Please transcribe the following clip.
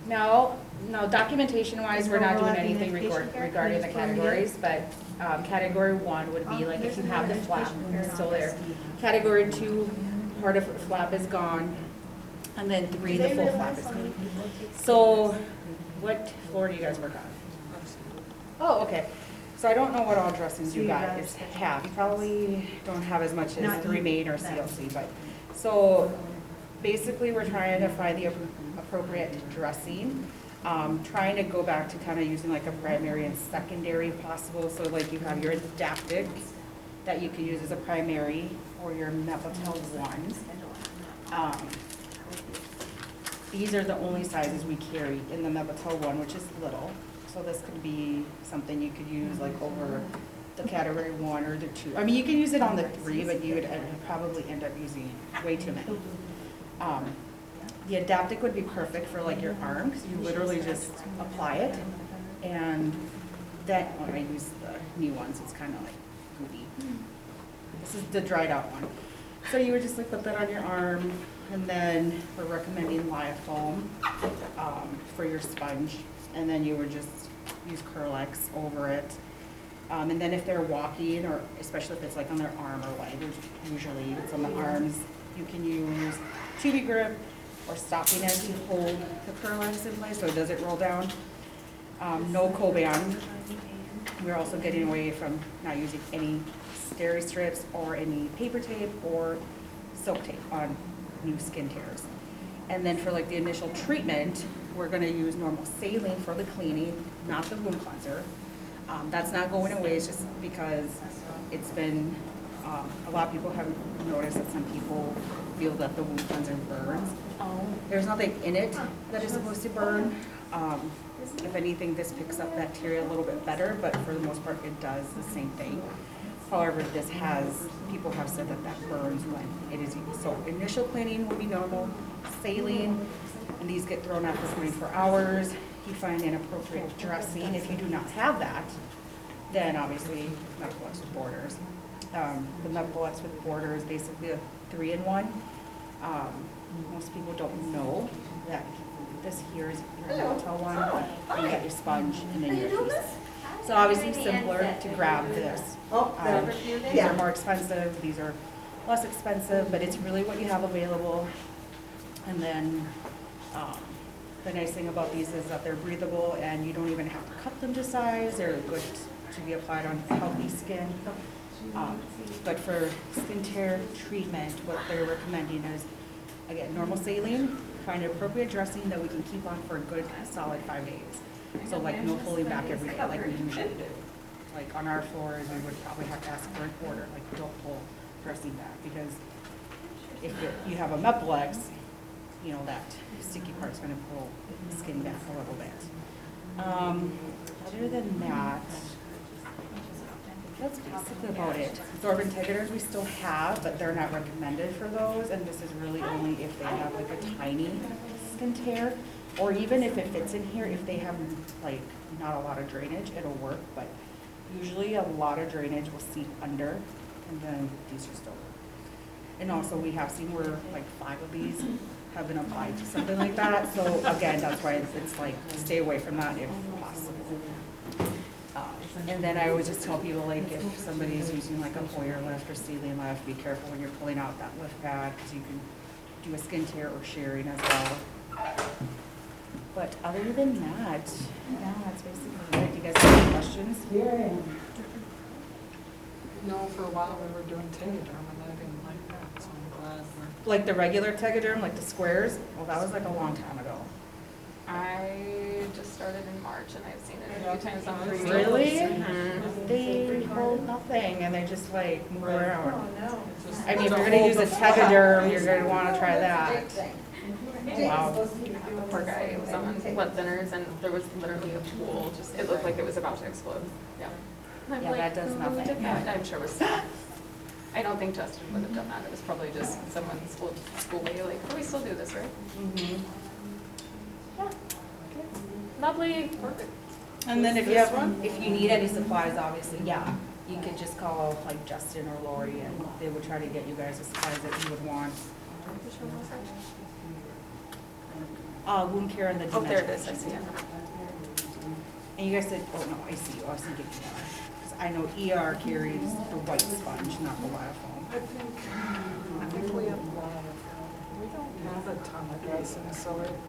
No, documentation wise, we're not doing anything regarding the categories, but category 1 would be like if you have the flap, it's still there. Category 2, part of the flap is gone, and then 3, the full flap is gone. So what floor do you guys work on? Oh, okay. So I don't know what all dressings you guys have. You probably don't have as much as the Remain or CLC, but, so basically we're trying to find the appropriate dressing. Trying to go back to kind of using like a primary and secondary if possible. So like you have your Adaptic that you can use as a primary or your Mepitel 1. These are the only sizes we carry in the Mepitel 1, which is little. So this could be something you could use like over the category 1 or the 2. I mean, you can use it on the 3, but you would probably end up using way too many. The Adaptic would be perfect for like your arm, because you literally just apply it, and then, when I use the new ones, it's kind of like goopy. This is the dried out one. So you would just like put that on your arm, and then we're recommending Liafoam for your sponge, and then you would just use Curlex over it. And then if they're walking, or especially if it's like on their arm or leg, usually it's on the arms, you can use Tubie Grip or stopping as you hold the Curlex in place so it doesn't roll down. No Coban. We're also getting away from not using any steri strips or any paper tape or silk tape on new skin tears. And then for like the initial treatment, we're gonna use normal saline for the cleaning, not the wound cleanser. That's not going away, it's just because it's been, a lot of people have noticed that some people feel that the wound cleanser burns. There's nothing in it that is supposed to burn. If anything, this picks up bacteria a little bit better, but for the most part, it does the same thing. However, this has, people have said that that burns when it is used. So initial cleaning will be normal, saline, and these get thrown out for 24 hours. You find an appropriate dressing. If you do not have that, then obviously Mepilex with Borders. The Mepilex with Border is basically a 3-in-1. Most people don't know that this here is your Mepitel one, and you got your sponge and then your adhesive. So obviously simpler to grab this. These are more expensive, these are less expensive, but it's really what you have available. And then the nice thing about these is that they're breathable and you don't even have to cut them to size. They're good to be applied on healthy skin. But for skin tear treatment, what they're recommending is, again, normal saline, find an appropriate dressing that we can keep on for a good solid 5 days. So like no pulling back every day like we usually do. Like on our floors, we would probably have to ask for an order, like don't pull dressing back, because if you have a Mepilex, you know, that sticky part's gonna pull the skin back a little bit. Other than that, that's basically about it. Absorbent integrators we still have, but they're not recommended for those, and this is really only if they have like a tiny skin tear, or even if it fits in here, if they have like not a lot of drainage, it'll work, but usually a lot of drainage will seep under, and then these are still work. And also we have seen where like 5 of these have been applied to something like that, so again, that's why it's like stay away from that if possible. And then I always just tell people, like, if somebody's using like a Hoyer lift or Sealing lift, be careful when you're pulling out that lift pad, because you can do a skin tear or shearing as well. But other than that, yeah, that's basically it. Do you guys have any questions? Yeah. No, for a while we were doing Tegaderm and I didn't like that, so I'm glad we're. Like the regular Tegaderm, like the squares? Well, that was like a long time ago. I just started in March and I've seen it a few times on the reviews. Really? Mhm. They hold nothing, and they just like move around. no. I mean, if you're gonna use a Tegaderm, you're gonna wanna try that. Wow. The poor guy was on blood thinners and there was literally a pool, just, it looked like it was about to explode. Yeah. And I'm Yeah, like, that does who nothing. did that? I'm sure it was staff. I don't think Justin would have done that. It was probably just someone's school way, like, oh, we still do this, right? Mhm. Yeah. Lovely. Perfect. And then if you need any supplies, obviously, yeah, you could just call like Justin or Lori, and they would try to get you guys the supplies that you would want. wound care and the Oh, there it dementia. is, I see it. And you guys said, oh no, I see, I was thinking ER. Because I know ER carries the white sponge, not the Lyofoam. I think we have a lot of, we don't have a ton of these, and so it